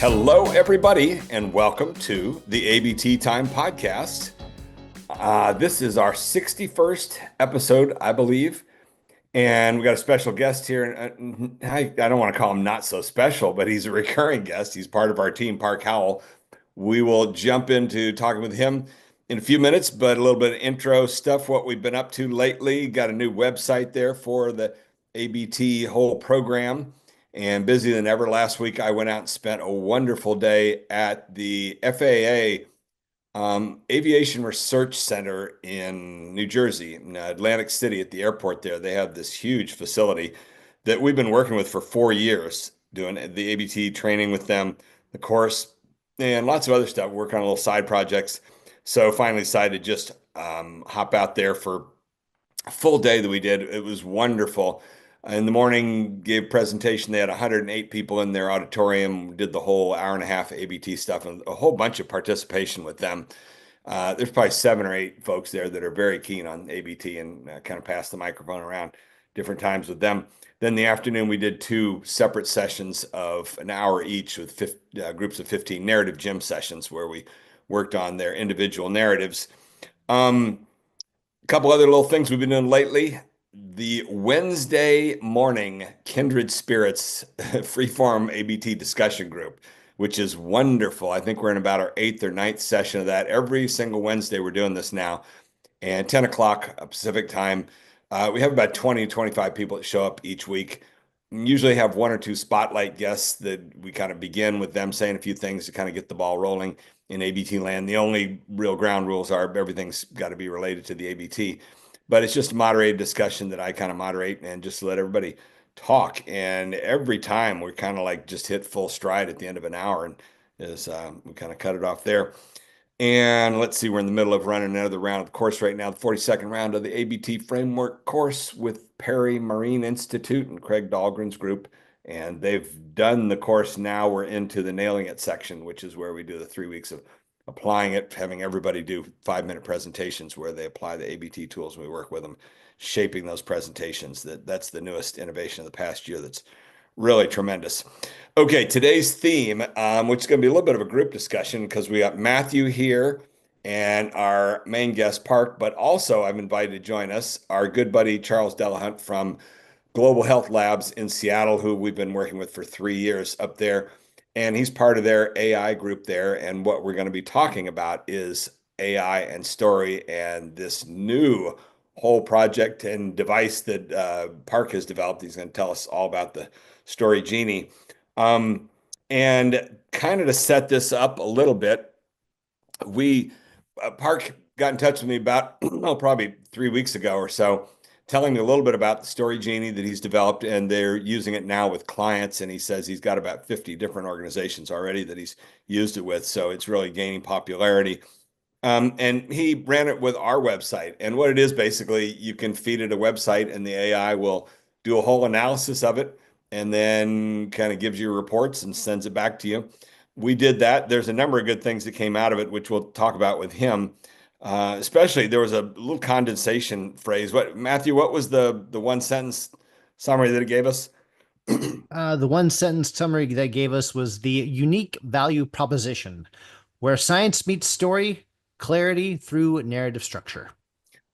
Hello, everybody, and welcome to the ABT Time podcast. This is our 61st episode, I believe, and we got a special guest here. And I don't want to call him not so special, but he's a recurring guest. He's part of our team, Howell. We will jump into talking with him in a few minutes, but a little bit of intro stuff, what we've been up to lately. Got a new website there for the ABT whole program and busier than ever. Last week, I went out and spent a wonderful day at the FAA Aviation Research Center in New Jersey, in Atlantic City at the airport there. They have this huge facility that we've been working with for 4 years, doing the ABT training with them, the course, and lots of other stuff, work on little side projects. So finally decided to just hop out there for a full day that we did. It was wonderful. In the morning, gave presentation. They had 108 people in their auditorium, did the whole hour and a half ABT stuff, and a whole bunch of participation with them. There's probably 7 or 8 folks there that are very keen on ABT and kind of pass the microphone around different times with them. Then the afternoon, we did 2 separate sessions of an hour each with groups of 15 narrative gym sessions where we worked on their individual narratives. A couple other little things we've been doing lately. The Wednesday morning Kindred Spirits freeform ABT discussion group, which is wonderful. I think we're in about our 8th or 9th session of that. Every single Wednesday, we're doing this now. And 10 o'clock Pacific time. We have about 20 to 25 people that show up each week. Usually have 1 or 2 spotlight guests that we kind of begin with them saying a few things to kind of get the ball rolling in ABT land. The only real ground rules are everything's got to be related to the ABT. But it's just a moderated discussion that I kind of moderate and just let everybody talk. And every time we kind of like just hit full stride at the end of an hour, and we kind of cut it off there. And let's see, we're in the middle of running another round of the course right now, the 42nd round of the ABT framework course with Perry Marine Institute and Craig Dahlgren's group. And they've done the course now. We're into the nailing it section, which is where we do the 3 weeks of applying it, having everybody do 5-minute presentations where they apply the ABT tools and we work with them, shaping those presentations. That's the newest innovation of the past year that's really tremendous. Okay, today's theme, which is going to be a little bit of a group discussion because we got Matthew here and our main guest, Park, but also I've invited to join us our good buddy, Charles Delahunt from Global Health Labs in Seattle, who we've been working with for 3 years up there. And he's part of their AI group there. And what we're going to be talking about is AI and story and this new whole project and device that Park has developed. He's going to tell us all about the story Genie. And kind of to set this up a little bit, Park got in touch with me about probably 3 weeks ago or so, telling me a little bit about the story Genie that he's developed, and they're using it now with clients. And he says he's got about 50 different organizations already that he's used it with. So it's really gaining popularity. And he ran it with our website. And what it is basically, you can feed it a website and the AI will do a whole analysis of it and then kind of gives you reports and sends it back to you. We did that. There's a number of good things that came out of it, which we'll talk about with him. Especially there was a little condensation phrase. Matthew, what was the 1 sentence summary that it gave us? The 1 sentence summary they gave us was the unique value proposition, where science meets story, clarity through narrative structure.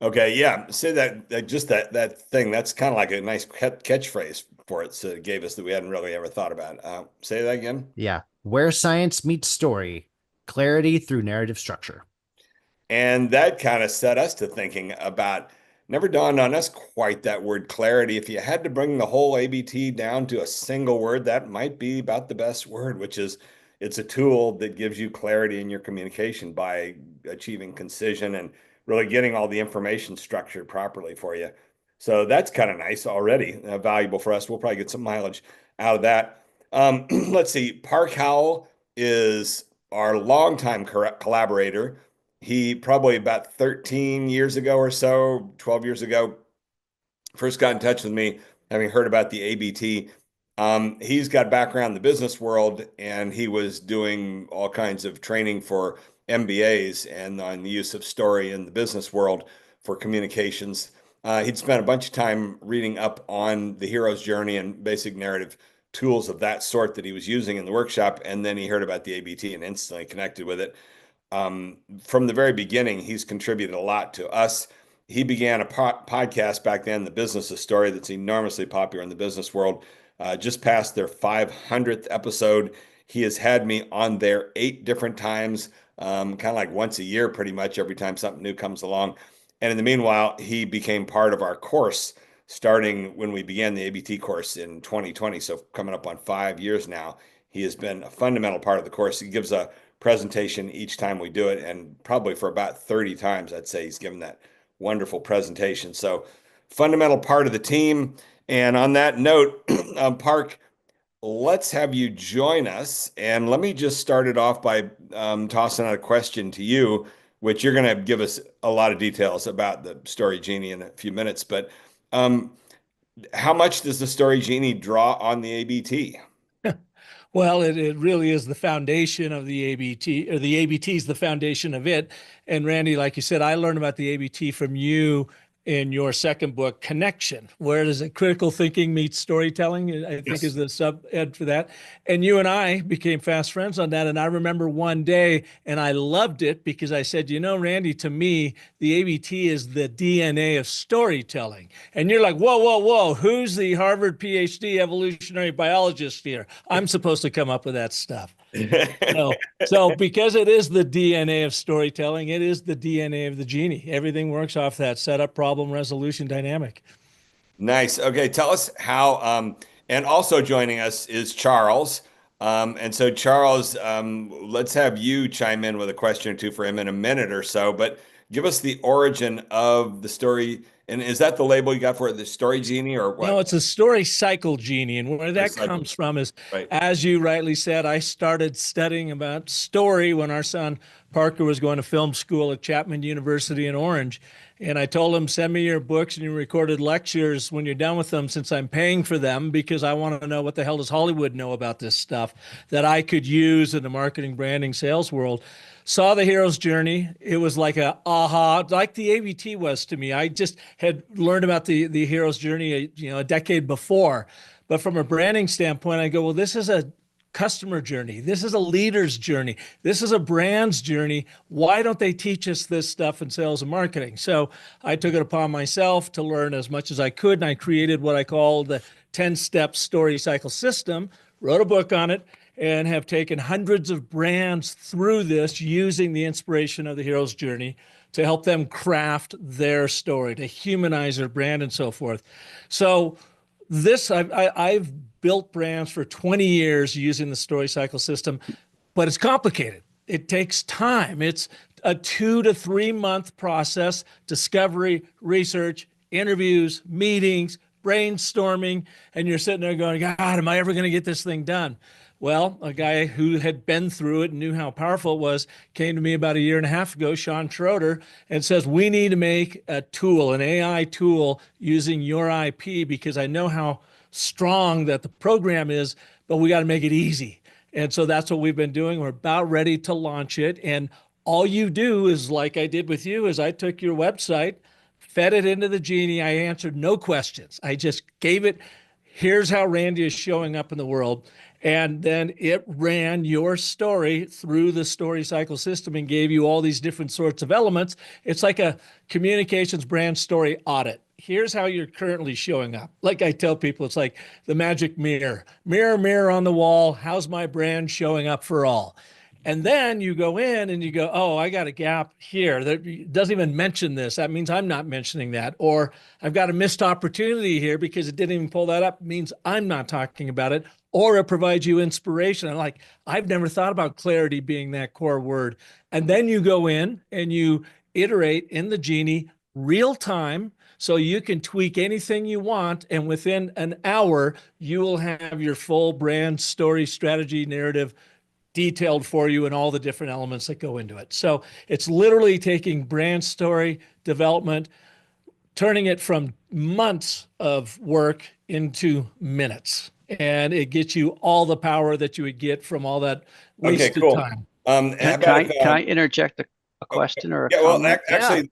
Okay, yeah. Say that just that thing. That's kind of like a nice catchphrase for it. So it gave us that we hadn't really ever thought about. Say that again. Yeah, where science meets story, clarity through narrative structure. And that kind of set us to thinking about, never dawned on us quite that word clarity. If you had to bring the whole ABT down to a single word, that might be about the best word, which is it's a tool that gives you clarity in your communication by achieving concision and really getting all the information structured properly for you. So that's kind of nice already, valuable for us. We'll probably get some mileage out of that. Let's see. Park Howell is our longtime collaborator. He probably about 13 years ago or so, 12 years ago, first got in touch with me, having heard about the ABT. He's got background in the business world, and he was doing all kinds of training for MBAs and on the use of story in the business world for communications. He'd spent a bunch of time reading up on the hero's journey and basic narrative tools of that sort that he was using in the workshop. And then he heard about the ABT and instantly connected with it. From the very beginning, he's contributed a lot to us. He began a podcast back then, The Business of Story, that's enormously popular in the business world. Just past their 500th episode. He has had me on there 8 different times, kind of like once a year, pretty much every time something new comes along. And in the meanwhile, he became part of our course starting when we began the ABT course in 2020. So coming up on 5 years now, he has been a fundamental part of the course. He gives a presentation each time we do it, and probably for about 30 times, I'd say he's given that wonderful presentation. So fundamental part of the team. And on that note, Park, let's have you join us. And let me just start it off by tossing out a question to you, which you're going to give us a lot of details about the Story Genie in a few minutes. But um, how much does the Story Genie draw on the ABT? Well, it really is the foundation of the ABT, or the ABT is the foundation of it. And Randy, like you said, I learned about the ABT from you in your second book, Connection, where does it critical thinking meets storytelling, I think Yes. is the sub-ed for that. And you and I became fast friends on that. And I remember one day, and I loved it because I said, you know, Randy, to me, the ABT is the DNA of storytelling. And you're like, whoa, whoa, whoa, who's the Harvard PhD evolutionary biologist here? I'm supposed to come up with that stuff. So because it is the DNA of storytelling, it is the DNA of the Genie. Everything works off that setup, problem, resolution dynamic. Nice. Okay, tell us how. And also joining us is Charles. And so, Charles, let's have you chime in with a question or two for him in a minute or so. But give us the origin of the story. And is that the label you got for it, the Story Genie, or what? No, it's a StoryCycle, Genie. And where that Story Cycle. comes from is, Right. as you rightly said, I started studying about story when our son Parker was going to film school at Chapman University in Orange. And I told him, send me your books and your recorded lectures when you're done with them, since I'm paying for them, because I want to know what the hell does Hollywood know about this stuff that I could use in the marketing, branding, sales world. Saw the hero's journey. It was like a aha, like the ABT was to me. I just had learned about the hero's journey, a decade before. But from a branding standpoint, I go, well, this is a customer journey. This is a leader's journey. This is a brand's journey. Why don't they teach us this stuff in sales and marketing? So I took it upon myself to learn as much as I could, and I created what I call the 10-step story cycle system, wrote a book on it, and have taken hundreds of brands through this using the inspiration of the hero's journey to help them craft their story, to humanize their brand and so forth. So this, I've built brands for 20 years using the story cycle system, but it's complicated. It takes time. It's a 2 to 3 month process: discovery, research, interviews, meetings, brainstorming, and you're sitting there going, God, am I ever going to get this thing done? Well, a guy who had been through it and knew how powerful it was came to me about a year and a half ago, Sean Schroeder, and says, we need to make a tool, an AI tool using your IP, because I know how strong that the program is, but we got to make it easy. And so that's what we've been doing. We're about ready to launch it. And all you do is, like I did with you, is I took your website, fed it into the Genie. I answered no questions. I just gave it, here's how Randy is showing up in the world. And then it ran your story through the story cycle system and gave you all these different sorts of elements. It's like a communications brand story audit. Here's how you're currently showing up. Like I tell people, it's like the magic mirror. Mirror, mirror on the wall. How's my brand showing up for all? And then you go in and you go, oh, I got a gap here that doesn't even mention this. That means I'm not mentioning that. Or I've got a missed opportunity here because it didn't even pull that up. It means I'm not talking about it. Or it provides you inspiration. I'm like, I've never thought about clarity being that core word. And then you go in and you iterate in the Genie real time, so you can tweak anything you want. And within an hour, you will have your full brand story, strategy, narrative detailed for you and all the different elements that go into it. So it's literally taking brand story development, turning it from months of work into minutes. And it gets you all the power that you would get from all that wasted time. Can I interject a question or a yeah, well, comment? actually,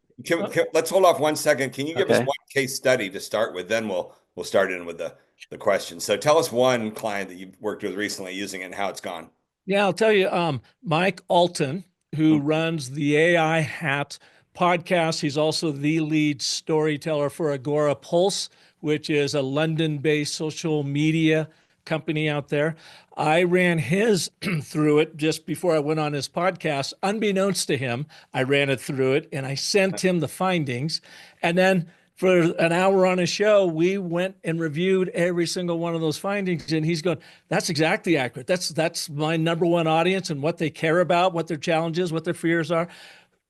let's hold off 1 second. Can you give us Okay. one case study to start with? Then we'll start in with the the question. So tell us one client that you've worked with recently using it and how it's gone. Yeah, I'll tell you, Mike Olson, who runs the AI Hat podcast. He's also the lead storyteller for Agora Pulse, which is a London-based social media company out there. I ran his through it just before I went on his podcast. Unbeknownst to him, I ran it through it and I sent him the findings. And then for an hour on a show, we went and reviewed every single one of those findings. And he's going, that's exactly accurate. That's my number one audience and what they care about, what their challenges, what their fears are.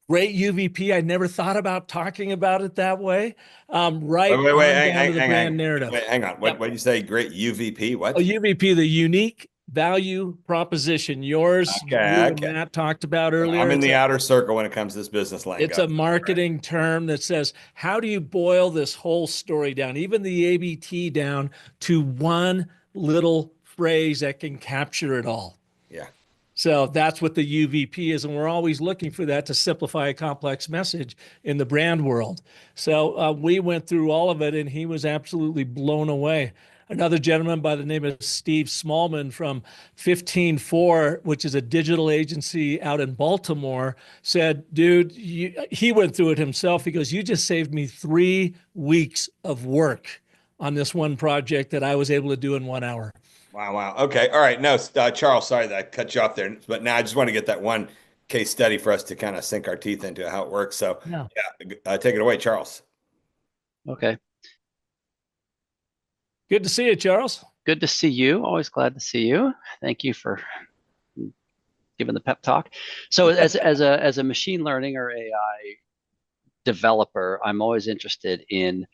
Great UVP. I never thought about talking about it that way. Right Wait, on hang, down to the hang, brand hang. narrative. Wait, hang on. What did you say? Great UVP? What? A UVP, the unique value proposition. Yours, you and Matt talked about earlier. I'm in the outer circle when it comes to this business lingo. It's a marketing term that says, how do you boil this whole story down, even the ABT down to one little phrase that can capture it all? Yeah. So that's what the UVP is. And we're always looking for that to simplify a complex message in the brand world. So we went through all of it and he was absolutely blown away. Another gentleman by the name of Steve Smallman from 15-4, which is a digital agency out in Baltimore, said, dude, he went through it himself. He goes, you just saved me 3 weeks of work on this one project that I was able to do in 1 hour. Wow. Okay. All right. No, Charles, sorry that I cut you off there, but now I just want to get that one case study for us to kind of sink our teeth into how it works. So yeah, take it away, Charles. Okay. Good to see you, Charles. Good to see you. Always glad to see you. Thank you for giving the pep talk. So as a machine learning or AI developer, I'm always interested in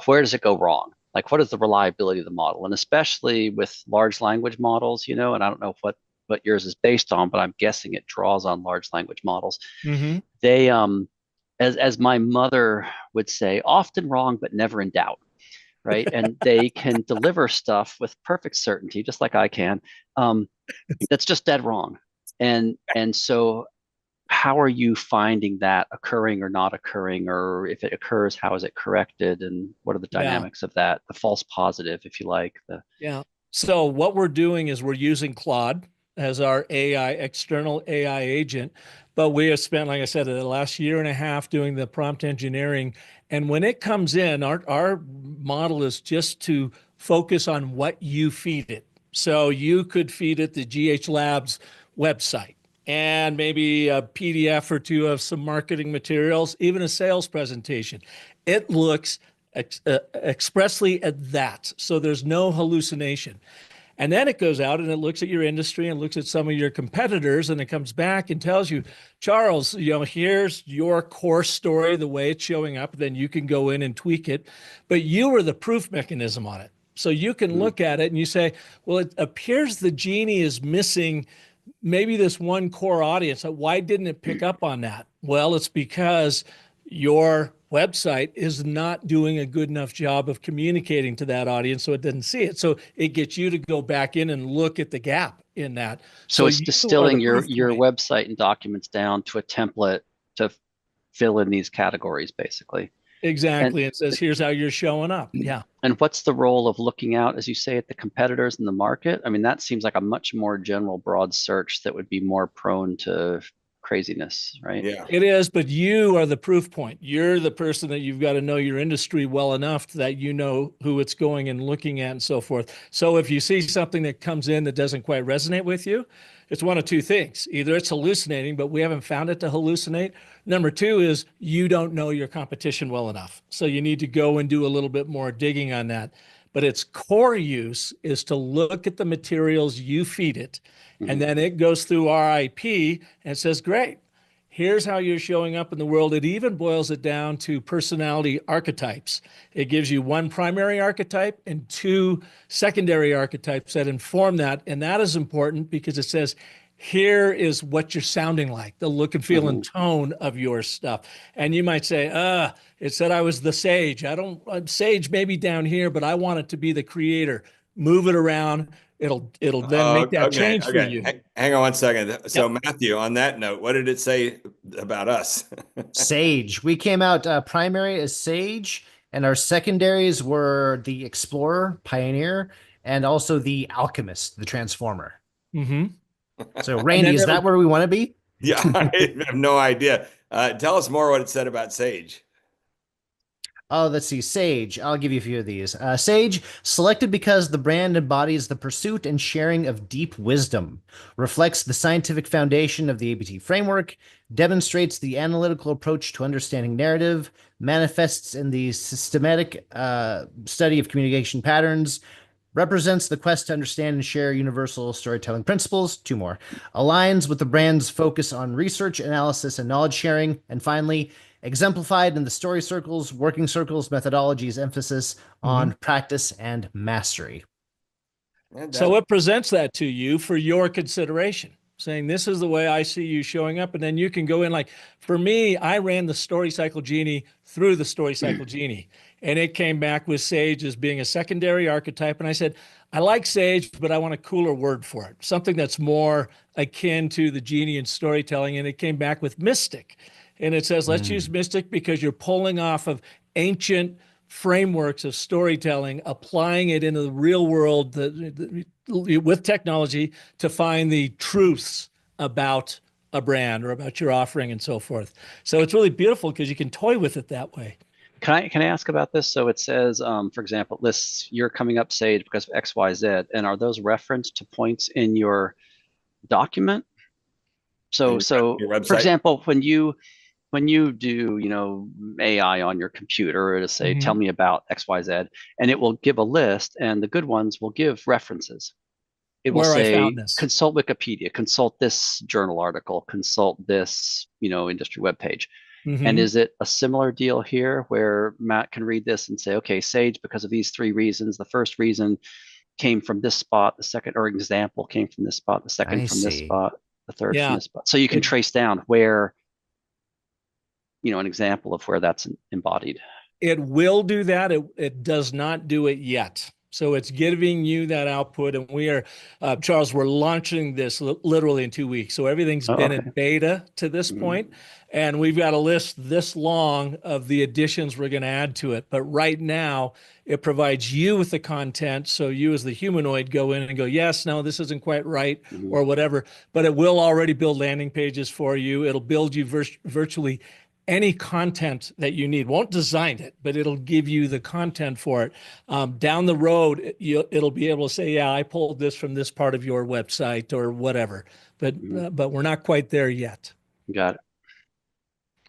where does it go wrong? Like, what is the reliability of the model? And especially with large language models, and I don't know what yours is based on, but I'm guessing it draws on large language models. Mm-hmm. They, as my mother would say, often wrong, but never in doubt. Right. And they can deliver stuff with perfect certainty, just like I can. That's just dead wrong. And so how are you finding that occurring or not occurring? Or if it occurs, how is it corrected? And what are the dynamics of that? The false positive, if you like. So what we're doing is we're using Claude as our external AI agent. But we have spent, like I said, the last year and a half doing the prompt engineering. And when it comes in, our model is just to focus on what you feed it. So you could feed it the GH Labs website and maybe a PDF or two of some marketing materials, even a sales presentation. It looks expressly at that. So there's no hallucination. And then it goes out and it looks at your industry and looks at some of your competitors, and it comes back and tells you, Charles, here's your core story, the way it's showing up. Then you can go in and tweak it, but you are the proof mechanism on it. So you can look at it and you say, well, it appears the Genie is missing maybe this one core audience. Why didn't it pick up on that? Well, it's because your website is not doing a good enough job of communicating to that audience, so it didn't see it. So it gets you to go back in and look at the gap in that. So it's distilling your website and documents down to a template to fill in these categories, basically. Exactly. It says, here's how you're showing up. Yeah. And what's the role of looking out, as you say, at the competitors in the market? I mean, that seems like a much more general, broad search that would be more prone to craziness, right? Yeah, it is. But you are the proof point. You're the person that you've got to know your industry well enough that you know who it's going and looking at and so forth. So if you see something that comes in that doesn't quite resonate with you, it's one of two things. Either it's hallucinating, but we haven't found it to hallucinate. Number two is you don't know your competition well enough. So you need to go and do a little bit more digging on that. But its core use is to look at the materials you feed it. And then it goes through our IP and says, great, here's how you're showing up in the world. It even boils it down to personality archetypes. It gives you one primary archetype and 2 secondary archetypes that inform that. And that is important because it says, here is what you're sounding like, the look and feel and tone of your stuff. And you might say, it said I was the sage. I'm sage maybe down here, but I want it to be the creator. Move it around. It'll then make that change for you. Hang on one second. So Matthew, on that note, what did it say about us? Sage. We came out primary as Sage, And our secondaries were the explorer, pioneer, and also the alchemist, the transformer. Mm-hmm. So, And Randy, then is there, that where we want to be? Yeah, I have no idea. Tell us more what it said about Sage. Oh, let's see. Sage. I'll give you a few of these. Sage, selected because the brand embodies the pursuit and sharing of deep wisdom, reflects the scientific foundation of the ABT framework, demonstrates the analytical approach to understanding narrative, manifests in the systematic study of communication patterns, represents the quest to understand and share universal storytelling principles, two more, aligns with the brand's focus on research, analysis, and knowledge sharing, and finally, exemplified in the story circles, working circles, methodologies, emphasis on practice and mastery. so it presents that to you for your consideration, saying this is the way I see you showing up. And then you can go in like, for me, I ran the StoryCycle Genie through the StoryCycle Genie, and it came back with Sage as being a secondary archetype. And I said, I like Sage, but I want a cooler word for it, something that's more akin to the Genie in storytelling. And it came back with Mystic. And it says, let's use Mystic because you're pulling off of ancient frameworks of storytelling, applying it into the real world with technology to find the truths about a brand or about your offering and so forth. So it's really beautiful because you can toy with it that way. Can I ask about this? So it says, for example, it lists you're coming up Sage because of X, Y, Z, and are those referenced to points in your document? So Your for website? example, when you do, AI on your computer, it'll say, tell me about X, Y, Z, and it will give a list, and the good ones will give references. It will Where I say, found this. consult Wikipedia, consult this journal article, consult this, industry webpage. And is it a similar deal here where Matt can read this and say, okay, Sage, because of these three reasons, the first reason came from this spot, the second or example came from this spot, the second I from this see. spot, the third from Yeah. this spot. So you can trace down where, an example of where that's embodied. It will do that. It does not do it yet. So it's giving you that output. And we are, Charles, we're launching this literally in 2 weeks. So everything's been in beta to this point. And we've got a list this long of the additions we're going to add to it. But right now, it provides you with the content. So you as the humanoid go in and go, yes, no, this isn't quite right or whatever. But it will already build landing pages for you. It'll build you virtually any content that you need. Won't design it, but it'll give you the content for it. Down the road, it'll be able to say, yeah, I pulled this from this part of your website or whatever, but we're not quite there yet. Got it.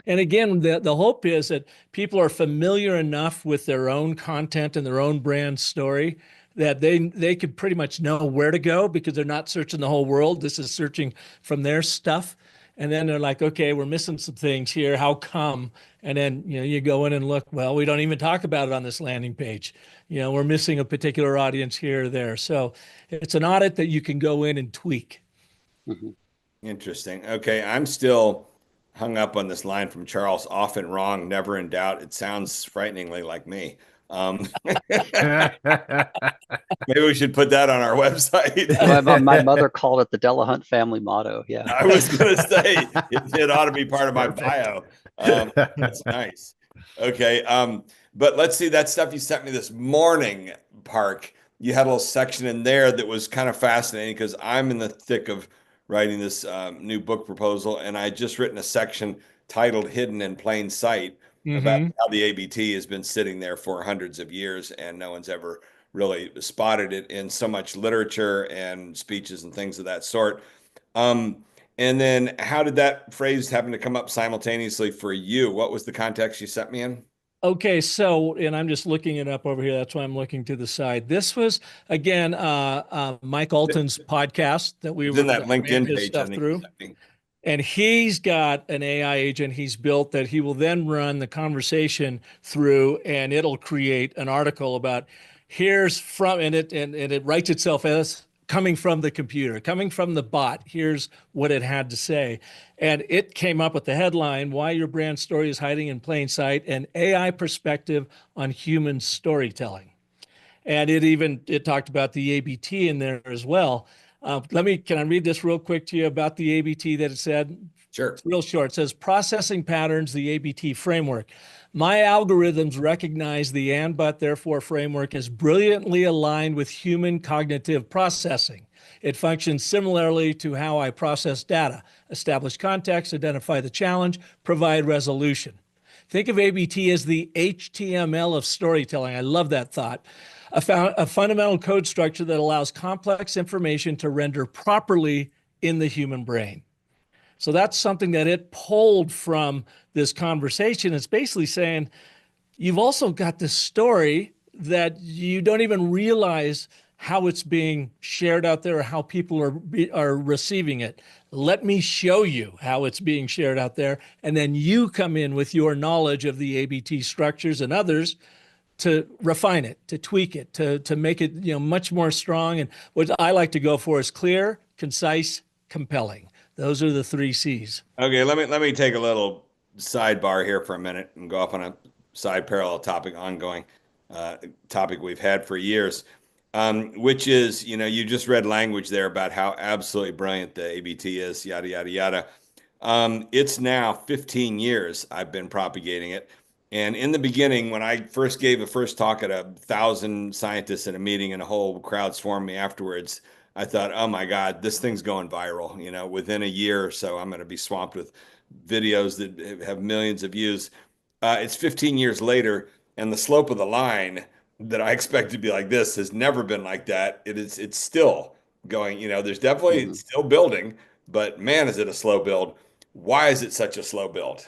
And again, the hope is that people are familiar enough with their own content and their own brand story that they could pretty much know where to go because they're not searching the whole world. This is searching from their stuff. And then they're like, okay, we're missing some things here. How come? And then, you go in and look, well, we don't even talk about it on this landing page. We're missing a particular audience here or there. So it's an audit that you can go in and tweak. Interesting. Okay, I'm still hung up on this line from Charles, often wrong, never in doubt. It sounds frighteningly like me. Maybe we should put that on our website. My mother called it the Delahunt family motto. Yeah. I was going to say it ought to be part of my bio. That's nice. Okay. But let's see that stuff you sent me this morning, Park. You had a little section in there that was kind of fascinating because I'm in the thick of writing this new book proposal, and I just written a section titled Hidden in Plain Sight about how the ABT has been sitting there for hundreds of years and no one's ever really spotted it in so much literature and speeches and things of that sort. And then how did that phrase happen to come up simultaneously for you? What was the context you sent me in? Okay, so, and I'm just looking it up over here. That's why I'm looking to the side. This was, again, Mike Alton's podcast that we were in that LinkedIn his page stuff through. And he's got an AI agent he's built that he will then run the conversation through, and it'll create an article about here's from, and it writes itself as coming from the computer, coming from the bot. Here's what it had to say. And it came up with the headline, Why Your Brand Story is Hiding in Plain Sight, an AI Perspective on Human Storytelling. And it talked about the ABT in there as well. Can I read this real quick to you about the ABT that it said? Sure. It's real short. It says processing patterns, the ABT framework. My algorithms recognize the and but therefore framework as brilliantly aligned with human cognitive processing. It functions similarly to how I process data, establish context, identify the challenge, provide resolution. Think of ABT as the HTML of storytelling. I love that thought. A fundamental code structure that allows complex information to render properly in the human brain. So that's something that it pulled from this conversation. It's basically saying, you've also got this story that you don't even realize how it's being shared out there or how people are receiving it. Let me show you how it's being shared out there. And then you come in with your knowledge of the ABT structures and others to refine it, to tweak it, to make it, much more strong. And what I like to go for is clear, concise, compelling. Those are the 3 C's. Okay, let me take a little sidebar here for a minute and go off on a side parallel topic, ongoing topic we've had for years, which is, you just read language there about how absolutely brilliant the ABT is, yada, yada, yada. It's now 15 years I've been propagating it. And in the beginning, when I first gave a first talk at 1,000 scientists in a meeting and a whole crowd swarmed me afterwards, I thought, oh my God, this thing's going viral. Within a year or so, I'm going to be swamped with videos that have millions of views. It's 15 years later, and the slope of the line that I expect to be like this has never been like that. It's still going, there's definitely still building, but man, is it a slow build. Why is it such a slow build?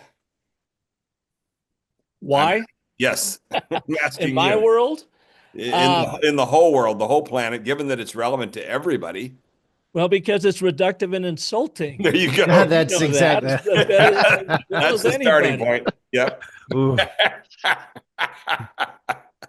Why? Yes, I'm asking In my you. world, In the whole world, the whole planet, given that it's relevant to everybody. well, because it's reductive and insulting. There you go. That's exactly. As well That's as the starting anybody. point. Yep. Ooh.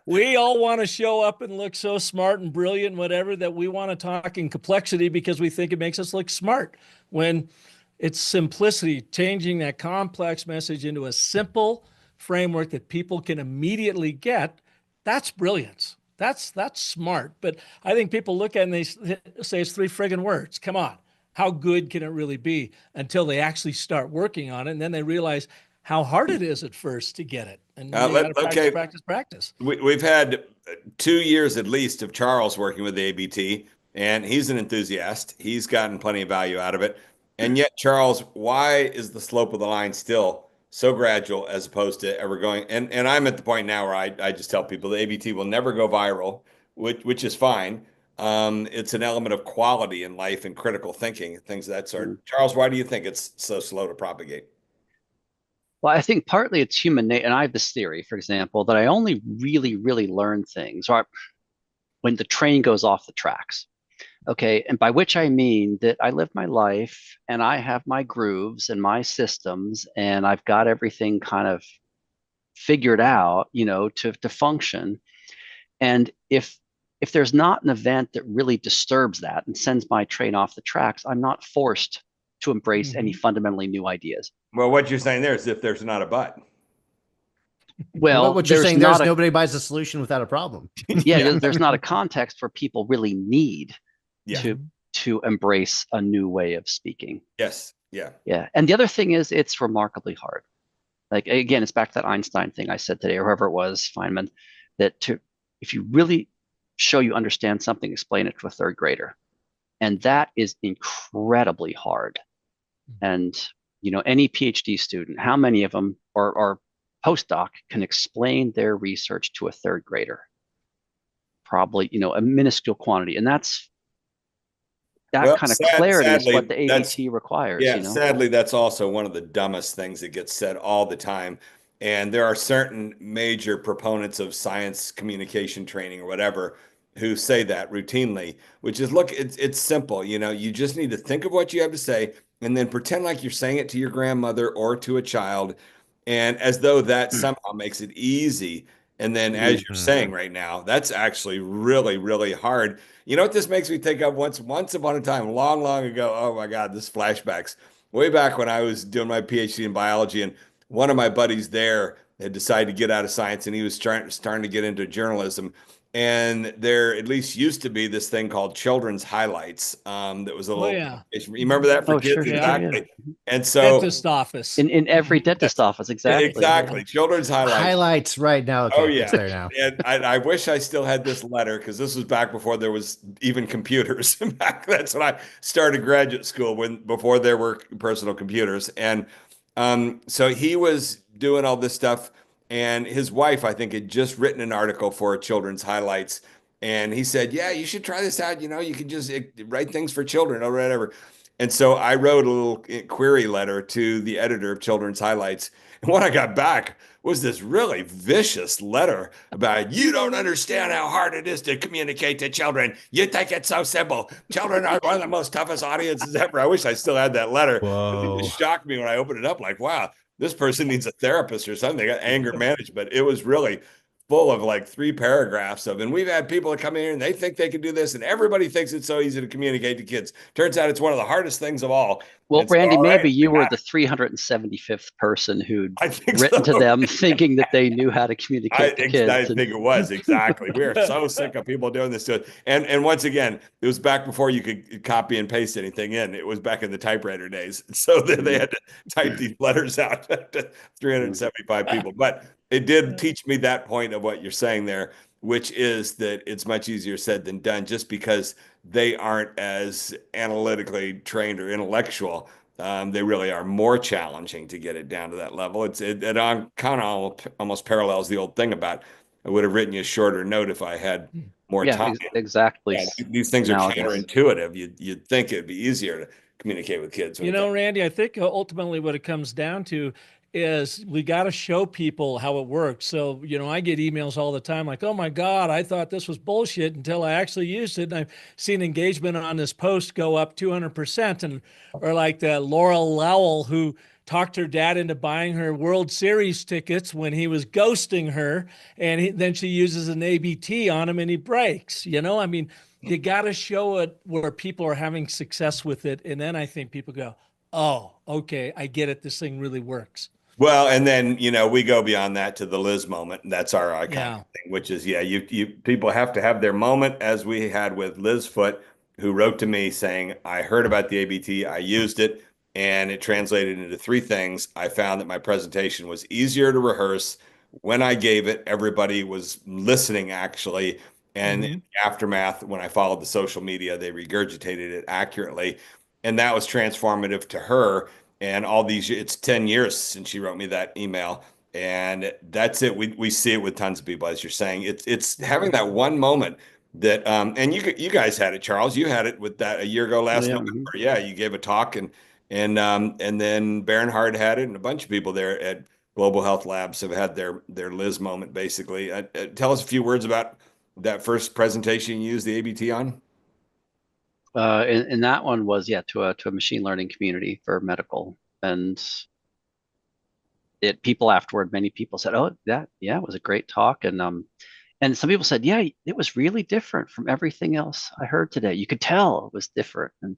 We all want to show up and look so smart and brilliant, whatever, that we want to talk in complexity because we think it makes us look smart. When it's simplicity, changing that complex message into a simple framework that people can immediately get, that's brilliance. That's smart. But I think people look at it and they say it's 3 friggin' words. Come on. How good can it really be until they actually start working on it? And then they realize how hard it is at first to get it. And you got to practice. We've had 2 years at least of Charles working with the ABT, and he's an enthusiast. He's gotten plenty of value out of it. And yet, Charles, why is the slope of the line still so gradual as opposed to ever going? And I'm at the point now where I just tell people the ABT will never go viral, which is fine. It's an element of quality in life and critical thinking, things of that sort. Charles, why do you think it's so slow to propagate? Well, I think partly it's human nature. And I have this theory, for example, that I only really, really learn things when the train goes off the tracks. Okay. And by which I mean that I live my life and I have my grooves and my systems, and I've got everything kind of figured out, to function. And if there's not an event that really disturbs that and sends my train off the tracks, I'm not forced to embrace any fundamentally new ideas. Well, what you're saying there is if there's not a but. Well, what you're saying there's nobody buys a solution without a problem. Yeah, there's not a context where people really need Yeah. to embrace a new way of speaking. Yes. Yeah. Yeah. And the other thing is it's remarkably hard. Like, again, it's back to that Einstein thing I said today, or whoever it was, Feynman, that if you really show you understand something, explain it to a 3rd grader. And that is incredibly hard. And, any PhD student, how many of them or postdoc can explain their research to a 3rd grader? Probably, a minuscule quantity. And that kind of clarity is what the ABT requires. Yeah, sadly, that's also one of the dumbest things that gets said all the time. And there are certain major proponents of science communication training or whatever who say that routinely, which is, look, it's simple. You just need to think of what you have to say and then pretend like you're saying it to your grandmother or to a child, and as though that somehow makes it easy. And then, as you're saying right now, that's actually really, really hard. You know what this makes me think of? Once upon a time, long, long ago. Oh my God, this flashbacks way back when I was doing my PhD in biology, and one of my buddies there had decided to get out of science, and he was starting to get into journalism. And there at least used to be this thing called children's highlights. That was a Oh little, yeah. you remember that for Oh, kids? sure, sure, sure, yeah. Exactly. And so Dentist office. In every dentist yes, office, exactly. exactly. Children's highlights. Highlights right now. Oh Okay, it's yeah. there now. And I wish I still had this letter because this was back before there was even computers. That's when I started graduate school, before there were personal computers. And so he was doing all this stuff, and his wife, I think, had just written an article for Children's Highlights. And he said, "Yeah, you should try this out. You can just write things for children or whatever." And so I wrote a little query letter to the editor of Children's Highlights. And when I got back, was this really vicious letter about, you don't understand how hard it is to communicate to children. You think it's so simple. Children are one of the most toughest audiences ever. I wish I still had that letter. It just shocked me when I opened it up, like, wow, this person needs a therapist or something. They got anger management. It was really full of like 3 paragraphs and we've had people that come in here and they think they can do this, and everybody thinks it's so easy to communicate to kids. Turns out it's one of the hardest things of all. Well, And so, Randy, all maybe right, you were the 375th person who'd I think written to so. them thinking that they knew how to I communicate to kids. think it was exactly. We are so sick of people doing this to it. And once again, it was back before you could copy and paste anything in. It was back in the typewriter days. So they had to type these letters out to 375 people. But it did teach me that point of what you're saying there, which is that it's much easier said than done, just because they aren't as analytically trained or intellectual. They really are more challenging to get it down to that level. It kind of almost parallels the old thing about, I would have written you a shorter note if I had more Yeah, time. exactly. Yeah, these things are Nowadays. counterintuitive. You'd think it'd be easier to communicate with kids. Randy, I think ultimately what it comes down to is we got to show people how it works. So, I get emails all the time like, oh my God, I thought this was bullshit until I actually used it. And I've seen engagement on this post go up 200%. And, or like the Laurel Lowell, who talked her dad into buying her World Series tickets when he was ghosting her. And then she uses an ABT on him and he breaks. I mean, you got to show it where people are having success with it. And then I think people go, oh, okay, I get it. This thing really works. Well, and then, we go beyond that to the Liz moment. And that's our iconic thing, which is, you people have to have their moment, as we had with Liz Foote, who wrote to me saying, I heard about the ABT, I used it, and it translated into 3 things. I found that my presentation was easier to rehearse. When I gave it, everybody was listening, actually. And in the aftermath, when I followed the social media, they regurgitated it accurately. And that was transformative to her. And it's 10 years since she wrote me that email. And that's it. We see it with tons of people, as you're saying. It's having that one moment that and you guys had it, Charles. You had it with that a year ago last November. Yeah, you gave a talk, and then Bernhard had it, and a bunch of people there at Global Health Labs have had their Liz moment, basically. Tell us a few words about that first presentation you used the ABT on. And that one was to a machine learning community for medical, and people afterward, many people said, oh, it was a great talk, and some people said, yeah, it was really different from everything else I heard today. You could tell it was different. And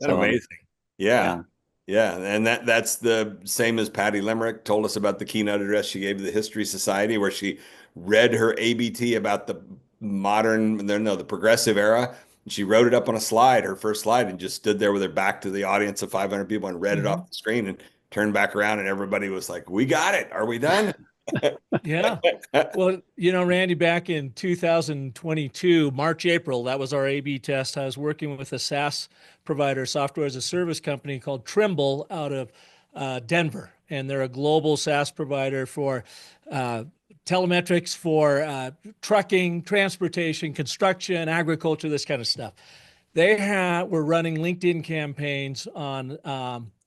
that's amazing. Yeah. And that's the same as Patty Limerick told us about the keynote address she gave to the History Society, where she read her ABT about the the progressive era. And she wrote it up on a slide, her first slide, and just stood there with her back to the audience of 500 people and read it off the screen and turned back around, and everybody was like, we got it. Are we done? Yeah. Well, Randy, back in 2022, March, April, that was our A/B test. I was working with a SaaS provider, software as a service company called Trimble out of Denver. And they're a global SaaS provider for telemetrics for trucking, transportation, construction, agriculture, this kind of stuff. They were running LinkedIn campaigns on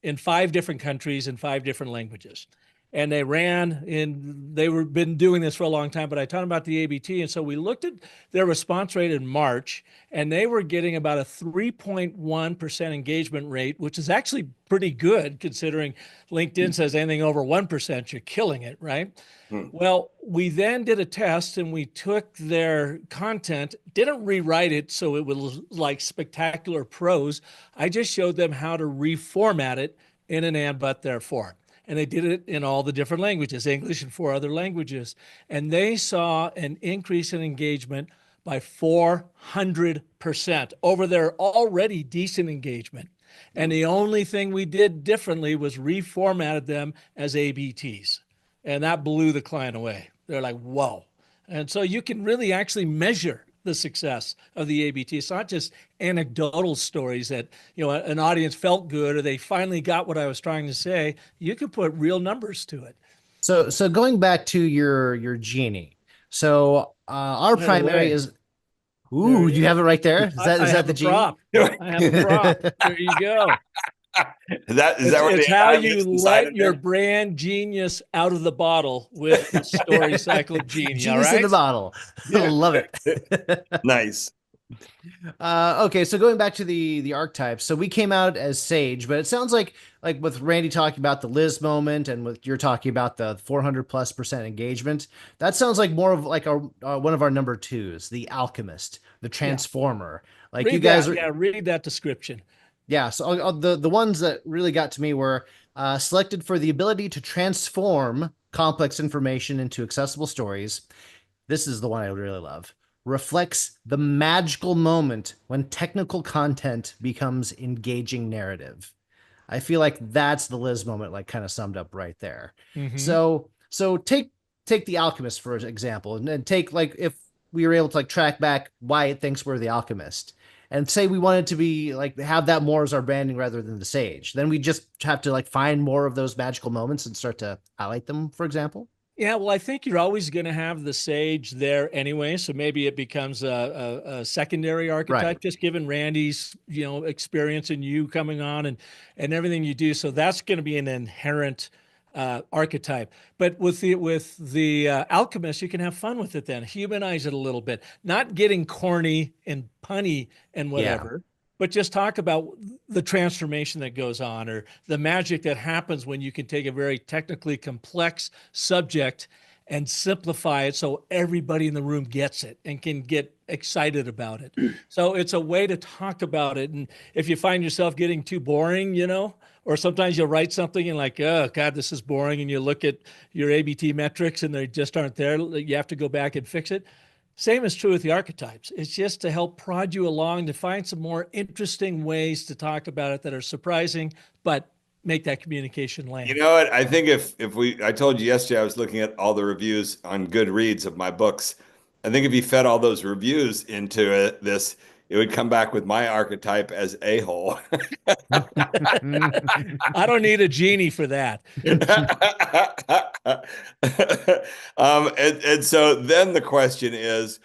in 5 different countries in 5 different languages. And they been doing this for a long time, but I taught them about the ABT. And so we looked at their response rate in March, and they were getting about a 3.1% engagement rate, which is actually pretty good considering LinkedIn says anything over 1%, you're killing it, right? Well, we then did a test and we took their content, didn't rewrite it so it was like spectacular prose. I just showed them how to reformat it in an and, but, therefore. and they did it in all the different languages, English and 4 other languages. And they saw an increase in engagement by 400% over their already decent engagement. And the only thing we did differently was reformatted them as ABTs. And that blew the client away. They're like, whoa. And so you can really actually measure the success of the ABT. It's not just anecdotal stories that, an audience felt good or they finally got what I was trying to say. You can put real numbers to it. So going back to your Genie. So our primary is, ooh, you have it right there. Is that the Genie? Prop. I have a prop. There you go. It's how you let your brand genius out of the bottle with the StoryCycle Genie. Genius in the bottle. Yeah. Love it. Nice. Okay, so going back to the archetypes, so we came out as Sage, but it sounds like with Randy talking about the Liz moment and with you're talking about the 400+% engagement, that sounds like more of like one of our number 2s, the Alchemist, the Transformer. Like read you guys that, read that description. Yeah, so the ones that really got to me were selected for the ability to transform complex information into accessible stories. This is the one I really love. Reflects the magical moment when technical content becomes engaging narrative. I feel like that's the Liz moment, like kind of summed up right there. Mm-hmm. So take the Alchemist for example, and take like if we were able to like track back why it thinks we're the Alchemist, and say we wanted to be like have that more as our branding rather than the Sage, then we just have to like find more of those magical moments and start to highlight them, for example. Yeah, well, I think you're always going to have the Sage there anyway, so maybe it becomes a secondary archetype, right, just given Randy's experience and you coming on and everything you do. So that's going to be an inherent archetype. But with the Alchemist, you can have fun with it then, humanize it a little bit, not getting corny and punny and whatever. Yeah. But just talk about the transformation that goes on or the magic that happens when you can take a very technically complex subject and simplify it so everybody in the room gets it and can get excited about it. So it's a way to talk about it. And if you find yourself getting too boring, or sometimes you'll write something and like, oh, God, this is boring. And you look at your ABT metrics and they just aren't there. You have to go back and fix it. Same is true with the archetypes. It's just to help prod you along to find some more interesting ways to talk about it that are surprising, but make that communication land. You know what? I think I told you yesterday, I was looking at all the reviews on Goodreads of my books. I think if you fed all those reviews into this, it would come back with my archetype as a-hole. I don't need a Genie for that. And so then the question is,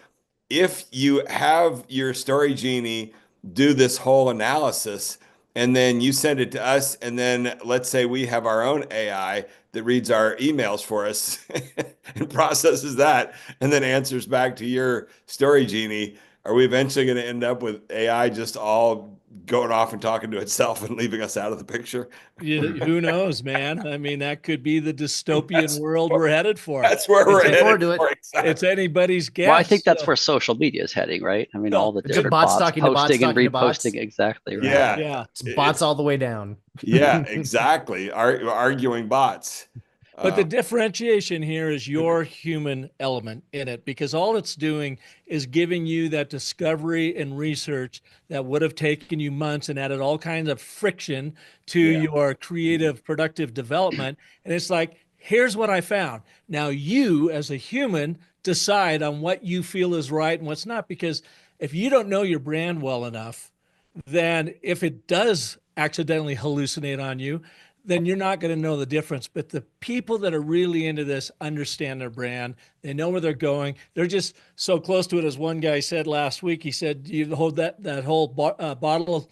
if you have your Story Genie do this whole analysis, and then you send it to us, and then let's say we have our own AI that reads our emails for us and processes that, and then answers back to your Story Genie, are we eventually going to end up with AI just all going off and talking to itself and leaving us out of the picture? Who knows, man? I mean, that could be the dystopian world we're headed for. That's where we're headed for. Exactly. It's anybody's guess. Well, I think that's where social media is heading, right? I mean, all the different bots posting and reposting. Exactly. Right? Yeah. It's bots all the way down. Yeah, exactly. Arguing bots. But the differentiation here is your human element in it, because all it's doing is giving you that discovery and research that would have taken you months and added all kinds of friction to your creative, productive development. And it's like, here's what I found. Now you, as a human, decide on what you feel is right and what's not, because if you don't know your brand well enough, then if it does accidentally hallucinate on you, then you're not going to know the difference. But the people that are really into this understand their brand. They know where they're going. They're just so close to it. As one guy said last week, he said, you hold that whole bottle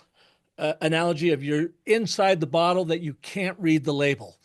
analogy of you're inside the bottle that you can't read the label,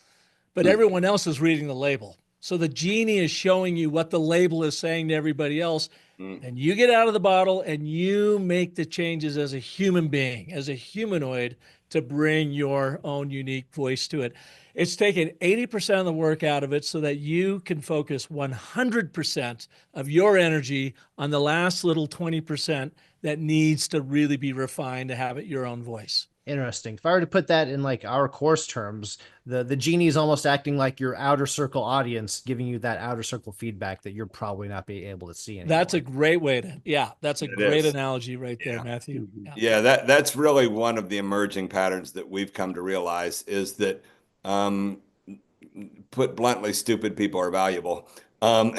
but everyone else is reading the label. So the Genie is showing you what the label is saying to everybody else. And you get out of the bottle and you make the changes as a human being, as a humanoid, to bring your own unique voice to it. It's taken 80% of the work out of it so that you can focus 100% of your energy on the last little 20% that needs to really be refined to have it your own voice. Interesting. If I were to put that in like our course terms, the genie is almost acting like your outer circle audience, giving you that outer circle feedback that you're probably not being able to see That's a anymore. great way to, yeah, that's a It great is. analogy right there, Yeah. Matthew. Mhm. Yeah. Yeah, that's really one of the emerging patterns that we've come to realize is that um, put bluntly, stupid people are valuable. Um,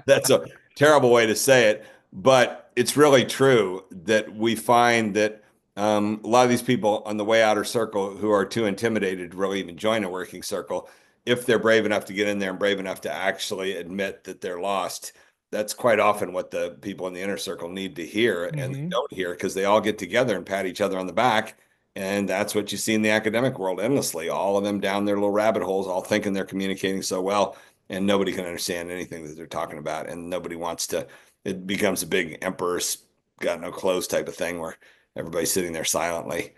that's a terrible way to say it, but it's really true that we find that a lot of these people on the way outer circle who are too intimidated to really even join a working circle, if they're brave enough to get in there and brave enough to actually admit that they're lost, that's quite often what the people in the inner circle need to hear, and they Hmm. don't hear because they all get together and pat each other on the back. And that's what you see in the academic world endlessly. All of them down their little rabbit holes, all thinking they're communicating so well, and nobody can understand anything that they're talking about. And nobody wants to, it becomes a big emperor's got no clothes type of thing where everybody's sitting there silently.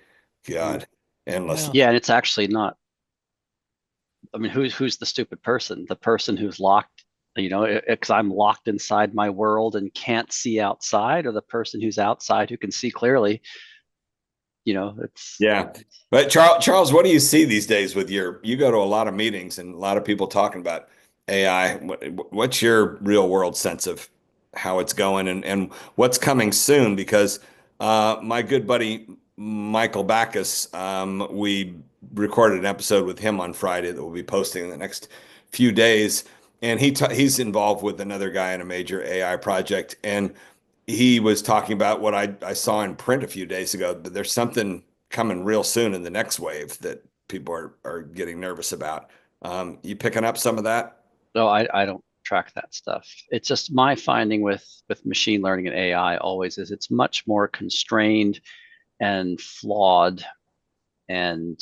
God, endless. Yeah. Yeah, and it's actually not. I mean, who's the stupid person? The person who's locked, because I'm locked inside my world and can't see outside, or the person who's outside who can see clearly. It's Yeah. But Charles, what do you see these days with you go to a lot of meetings and a lot of people talking about AI. What's your real world sense of how it's going and what's coming soon? Because my good buddy Michael Backus, we recorded an episode with him on Friday that we'll be posting in the next few days. And he's involved with another guy in a major AI project. And he was talking about what I saw in print a few days ago, but there's something coming real soon in the next wave that people are getting nervous about. You picking up some of that? no, I don't track that stuff. It's just my finding with machine learning and AI always is it's much more constrained and flawed and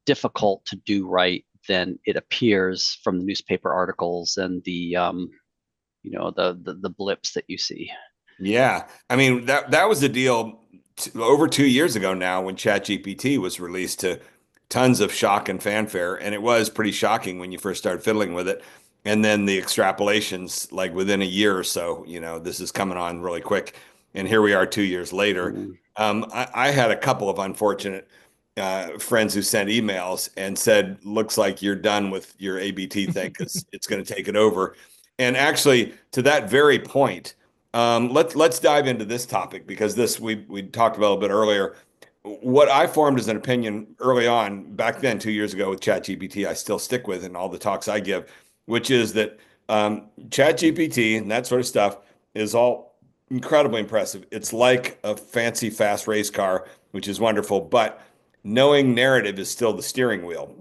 difficult to do right than it appears from the newspaper articles and the blips that you see. Yeah, I mean that was the deal over 2 years ago now when ChatGPT was released to tons of shock and fanfare, and it was pretty shocking when you first started fiddling with it, and then the extrapolations like within a year or so, this is coming on really quick, and here we are 2 years later. Mm. I had a couple of unfortunate friends who sent emails and said, "Looks like you're done with your ABT thing because it's going to take it over," and actually to that very point. Let's dive into this topic because this we talked about a bit earlier. What I formed as an opinion early on, back then 2 years ago with ChatGPT, I still stick with in all the talks I give, which is that ChatGPT and that sort of stuff is all incredibly impressive. It's like a fancy fast race car, which is wonderful, but knowing narrative is still the steering wheel.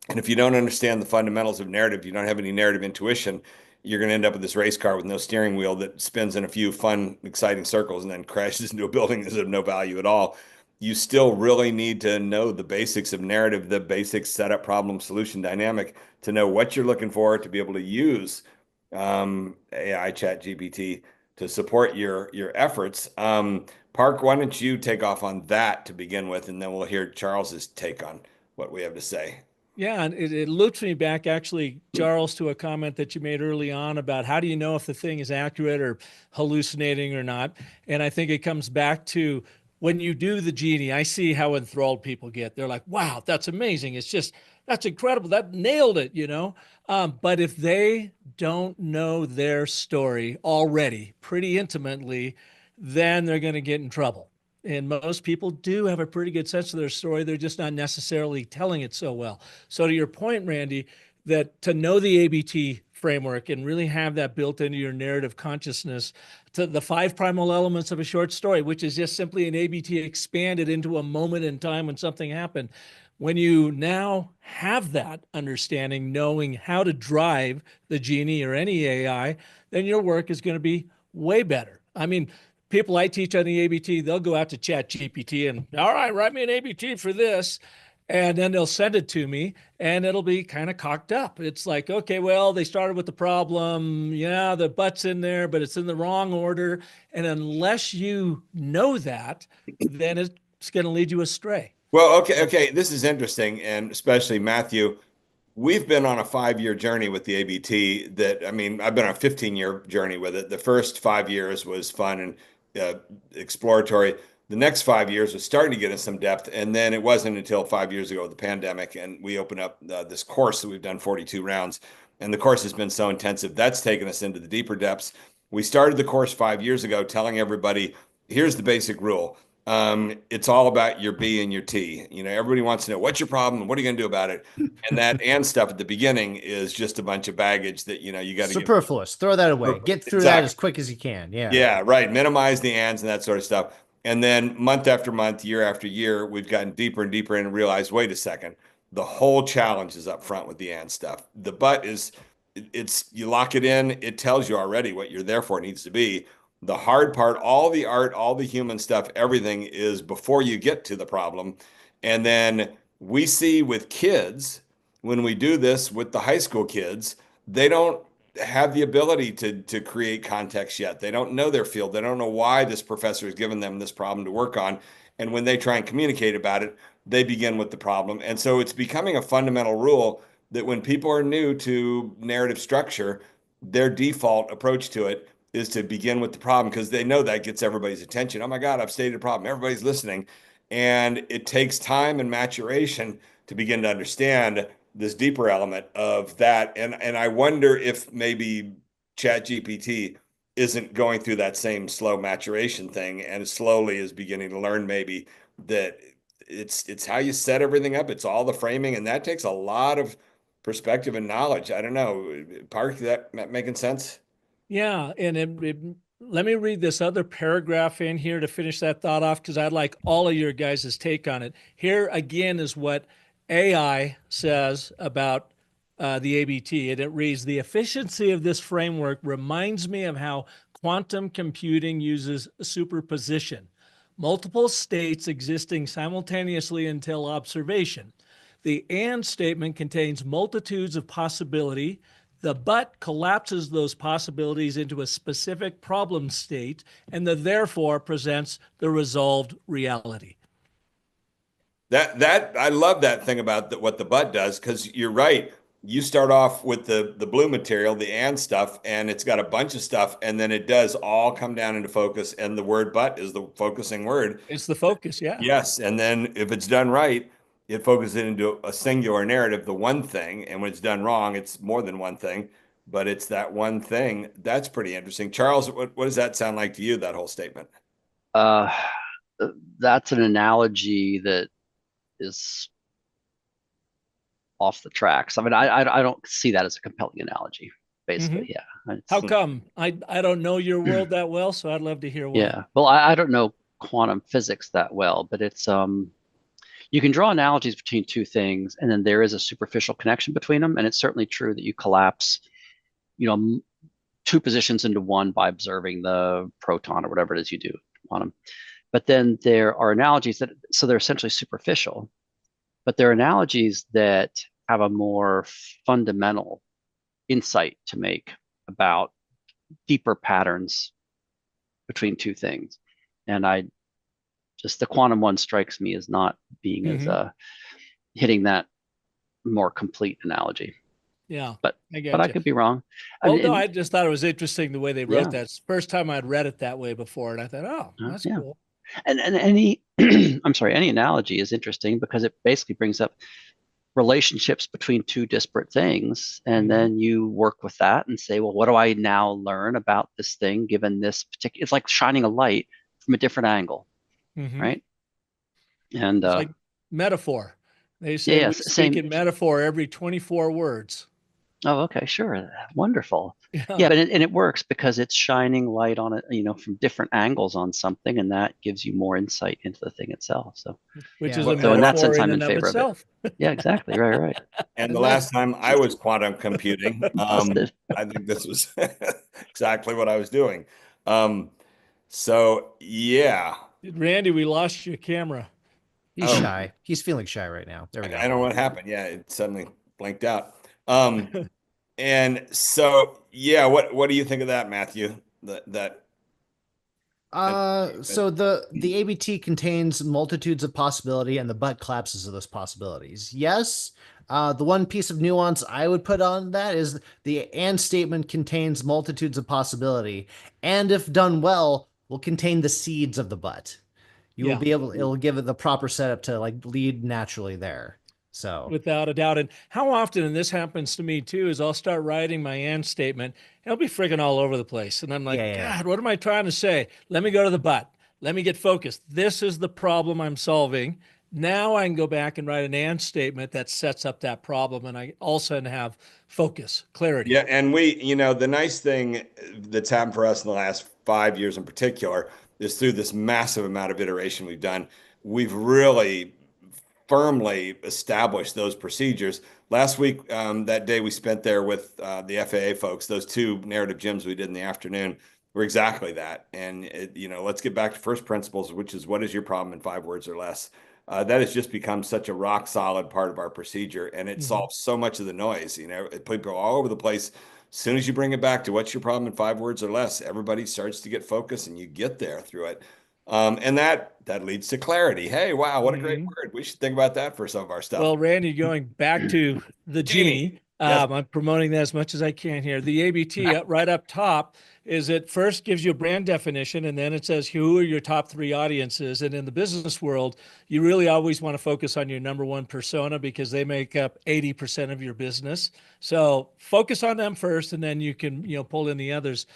And if you don't understand the fundamentals of narrative, you don't have any narrative intuition, you're going to end up with this race car with no steering wheel that spins in a few fun, exciting circles and then crashes into a building that's of no value at all. You still really need to know the basics of narrative, the basic setup, problem, solution dynamic to know what you're looking for to be able to use AI Chat GPT to support your efforts. Park, why don't you take off on that to begin with, and then we'll hear Charles's take on what we have to say. Yeah, and it loops me back actually, Charles, to a comment that you made early on about how do you know if the thing is accurate or hallucinating or not. And I think it comes back to when you do the Genie, I see how enthralled people get. They're like, wow, that's amazing. It's just, that's incredible. That nailed it. But if they don't know their story already pretty intimately, then they're going to get in trouble. And most people do have a pretty good sense of their story. They're just not necessarily telling it so well. So to your point, Randy, that to know the ABT framework and really have that built into your narrative consciousness, to the five primal elements of a short story, which is just simply an ABT expanded into a moment in time when something happened. When you now have that understanding, knowing how to drive the Genie or any AI, then your work is going to be way better. I mean, people I teach on the ABT, they'll go out to Chat GPT and, all right, write me an ABT for this. And then they'll send it to me and it'll be kind of cocked up. It's like, okay, well, they started with the problem. Yeah, the but's in there, but it's in the wrong order. And unless you know that, then it's going to lead you astray. Well, okay. This is interesting, and especially Matthew. We've been on a 5 year journey with the ABT that, I mean, I've been on a 15-year journey with it. The first 5 years was fun and exploratory. The next 5 years was starting to get us some depth. And then it wasn't until 5 years ago, the pandemic, and we opened up this course that we've done 42 rounds. And the course has been so intensive. That's taken us into the deeper depths. We started the course 5 years ago telling everybody, here's the basic rule. It's all about your B and your T. Everybody wants to know what's your problem and what are you going to do about it? And that and stuff at the beginning is just a bunch of baggage that, you got to superfluous. Throw that away. Get through that as quick as you can. Yeah. Yeah, right. Minimize the ands and that sort of stuff. And then month after month, year after year, we've gotten deeper and deeper in and realized, wait a second, the whole challenge is up front with the and stuff. The but is, it's you lock it in, it tells you already what you're there for needs to be. The hard part, all the art, all the human stuff, everything is before you get to the problem. And then we see with kids, when we do this with the high school kids, they don't have the ability to create context yet. They don't know their field. They don't know why this professor has given them this problem to work on. And when they try and communicate about it, they begin with the problem. And so it's becoming a fundamental rule that when people are new to narrative structure, their default approach to it is to begin with the problem because they know that gets everybody's attention. Oh my God, I've stated a problem. Everybody's listening. And it takes time and maturation to begin to understand this deeper element of that. And I wonder if maybe ChatGPT isn't going through that same slow maturation thing and slowly is beginning to learn maybe that it's how you set everything up. It's all the framing, and that takes a lot of perspective and knowledge. I don't know. Park, that making sense? Yeah, and let me read this other paragraph in here to finish that thought off because I'd like all of your guys' take on it. Here again is what AI says about the ABT, and it reads, the efficiency of this framework reminds me of how quantum computing uses superposition, multiple states existing simultaneously until observation. The and statement contains multitudes of possibility. The but collapses those possibilities into a specific problem state, and the therefore presents the resolved reality. That I love that thing about what the but does, because you're right. You start off with the blue material, the and stuff, and it's got a bunch of stuff, and then it does all come down into focus, and the word but is the focusing word. It's the focus, yeah. Yes, and then if it's done right, it focuses it into a singular narrative, the one thing, and when it's done wrong, it's more than one thing, but it's that one thing. That's pretty interesting. Charles, what does that sound like to you, that whole statement? Uh, that's an analogy that is off the tracks. I mean, I don't see that as a compelling analogy, basically. Yeah. How come? I don't know your world that well, so I'd love to hear why. Yeah. Well, I don't know quantum physics that well, but it's you can draw analogies between two things, and then there is a superficial connection between them. And it's certainly true that you collapse, two positions into one by observing the proton or whatever it is you do quantum. But then there are analogies so they're essentially superficial, but they're analogies that have a more fundamental insight to make about deeper patterns between two things. And the quantum one strikes me as not being as hitting that more complete analogy. Yeah, but I could be wrong. I just thought it was interesting the way they wrote that. It's the first time I'd read it that way before, and I thought, oh, that's cool. And any any analogy is interesting because it basically brings up relationships between two disparate things, and then you work with that and say, well, what do I now learn about this thing given this particular? It's like shining a light from a different angle, right? And it's like metaphor. They say we speak in metaphor every 24 words. Oh, okay, sure, wonderful. Yeah, but it works because it's shining light on it, from different angles on something, and that gives you more insight into the thing itself. So, which is a metaphor in that sense, I'm in favor of it. Yeah, exactly. Right. And the last time I was quantum computing, I think this was exactly what I was doing. So yeah. Randy, we lost your camera. He's shy. He's feeling shy right now. There we go. I don't know what happened. Yeah, it suddenly blanked out. And so, yeah, what do you think of that, Matthew? So the ABT contains multitudes of possibility, and the but collapses of those possibilities. Yes. The one piece of nuance I would put on that is the and statement contains multitudes of possibility, and if done well, will contain the seeds of the but. You will Yeah. be able, it'll give it the proper setup to like lead naturally there. So Without a doubt. And how often, and this happens to me too, is I'll start writing my and statement. It'll be friggin' all over the place. And I'm like, yeah. God, what am I trying to say? Let me go to the but. Let me get focused. This is the problem I'm solving. Now I can go back and write an and statement that sets up that problem. And I also have focus, clarity. Yeah, and the nice thing that's happened for us in the last 5 years in particular is through this massive amount of iteration we've done, we've really firmly established those procedures. Last week, that day we spent there with the FAA folks, those two narrative gyms we did in the afternoon were exactly that. And let's get back to first principles, which is what is your problem in 5 words or less. That has just become such a rock solid part of our procedure, and it solves so much of the noise. People go all over the place. As soon as you bring it back to what's your problem in 5 words or less, everybody starts to get focused, and you get there through it. And that leads to clarity. Hey, wow, what a great word. We should think about that for some of our stuff. Well, Randy, going back to the Genie, Yes. I'm promoting that as much as I can here. The ABT right up top is it first gives you a brand definition, and then it says who are your top 3 audiences. And in the business world, you really always want to focus on your number 1 persona because they make up 80% of your business. So focus on them first, and then you can pull in the others.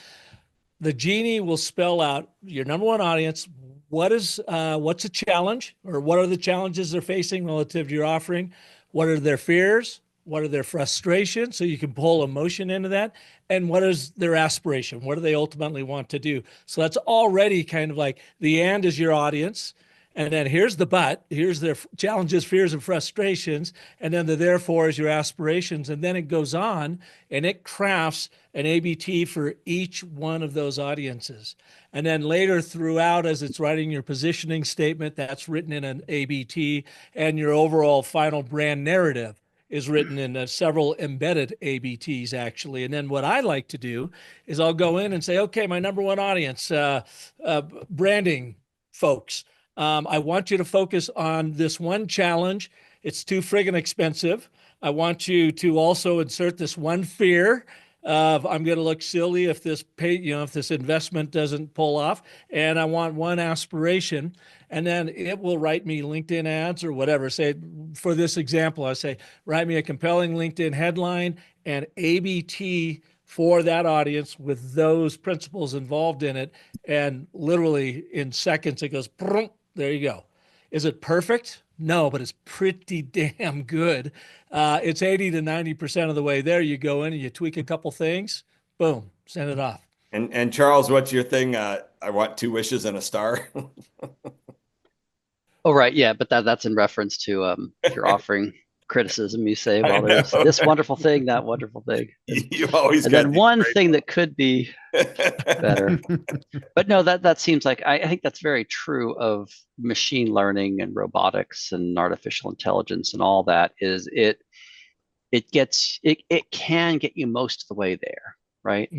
The Genie will spell out your number 1 audience. What's a challenge, or what are the challenges they're facing relative to your offering? What are their fears? What are their frustrations? So you can pull emotion into that. And what is their aspiration? What do they ultimately want to do? So that's already kind of like the and is your audience. And then here's the but, here's their challenges, fears, and frustrations. And then the therefore is your aspirations. And then it goes on and it crafts an ABT for each one of those audiences. And then later throughout, as it's writing your positioning statement, that's written in an ABT, and your overall final brand narrative is written in several embedded ABTs, actually. And then what I like to do is I'll go in and say, okay, my number 1 audience, branding folks. I want you to focus on this one challenge. It's too friggin' expensive. I want you to also insert this one fear of I'm going to look silly if this if this investment doesn't pull off. And I want one aspiration. And then it will write me LinkedIn ads or whatever. Say, for this example, I say, write me a compelling LinkedIn headline and ABT for that audience with those principles involved in it. And literally in seconds, it goes, there you go. Is it perfect? No, but it's pretty damn good. It's 80 to 90% of the way there. You go in and you tweak a couple things, boom, send it off. And Charles, what's your thing? I want 2 wishes and a star. Oh, right. Yeah. But that's in reference to if you're offering criticism, you say, I well, there's know. this wonderful thing, that wonderful thing. You always And got then one thing that could be better. But no, that seems like I think that's very true of machine learning and robotics and artificial intelligence and all that is it can get you most of the way there, right?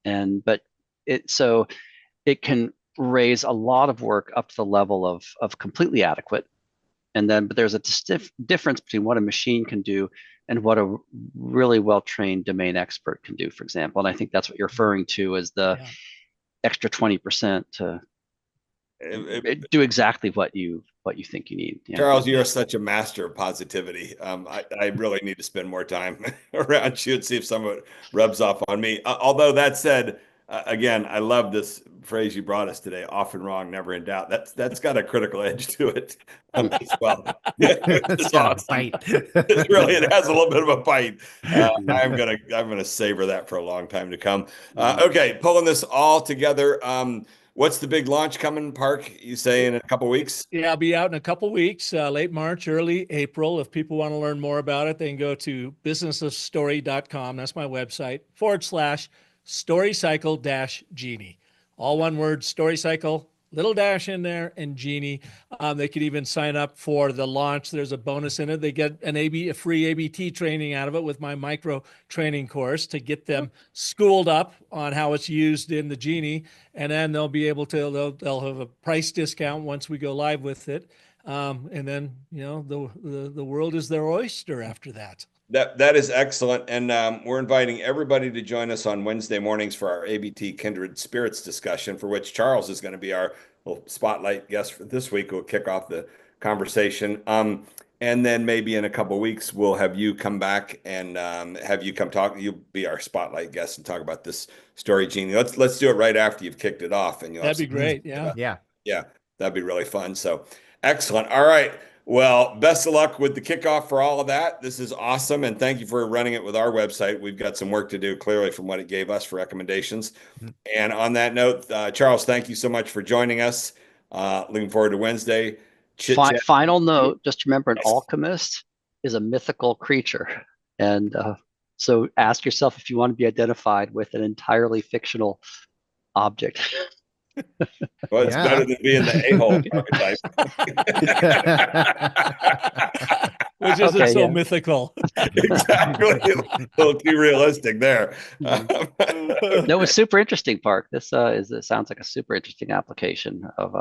And but it can raise a lot of work up to the level of completely adequate. And then, but there's a difference between what a machine can do and what a really well-trained domain expert can do, for example. And I think that's what you're referring to as the extra 20% to do exactly what you think you need. Yeah. Charles, you're such a master of positivity. I really need to spend more time around you and see if some of it rubs off on me. Although that said, again, I love this phrase you brought us today: "Often wrong, never in doubt." That's got a critical edge to it as well. It's got awesome. a bite. It has a little bit of a bite. I'm gonna savor that for a long time to come. Okay, pulling this all together. What's the big launch coming, Park? You say in a couple weeks? Yeah, I'll be out in a couple weeks, late March, early April. If people want to learn more about it, they can go to businessofstory.com. That's my website, /StoryCycle-Genie. All one word, StoryCycle, little dash in there, and Genie. They could even sign up for the launch. There's a bonus in it. They get a free ABT training out of it with my micro training course to get them schooled up on how it's used in the Genie. And then they'll be able to, they'll have a price discount once we go live with it. And then, the world is their oyster after that. That is excellent. And we're inviting everybody to join us on Wednesday mornings for our ABT Kindred Spirits discussion, for which Charles is going to be our little spotlight guest for this week will kick off the conversation. And then maybe in a couple of weeks, we'll have you come back and have you come talk. You'll be our spotlight guest and talk about this story, Genie. Let's do it right after you've kicked it off, and That'd be great. Yeah. Yeah. That'd be really fun. So excellent. All right. Well, best of luck with the kickoff for all of that. This is awesome, and thank you for running it with our website. We've got some work to do, clearly, from what it gave us for recommendations. And on that note, Charles, thank you so much for joining us. Looking forward to Wednesday. Final note, just remember, an alchemist is a mythical creature. And so ask yourself if you want to be identified with an entirely fictional object. Well, it's better than being the a-hole archetype. Which isn't so mythical. Exactly. A little too realistic there. No, it was super interesting, Park. This sounds like a super interesting application of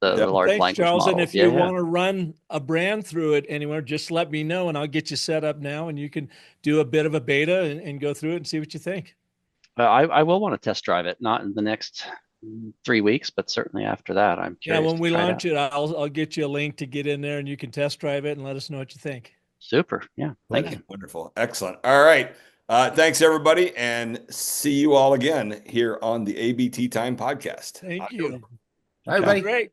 the large language Charles, model. And if you want to run a brand through it anywhere, just let me know and I'll get you set up now, and you can do a bit of a beta and go through it and see what you think. I will want to test drive it, not in the next 3 weeks, but certainly after that. I'm curious. Yeah, when we launch it, I'll get you a link to get in there and you can test drive it and let us know what you think. Super. Yeah. Thank you. Wonderful. Excellent. All right. Thanks, everybody, and see you all again here on the ABT Time podcast. Thank you. All right, everybody. Great.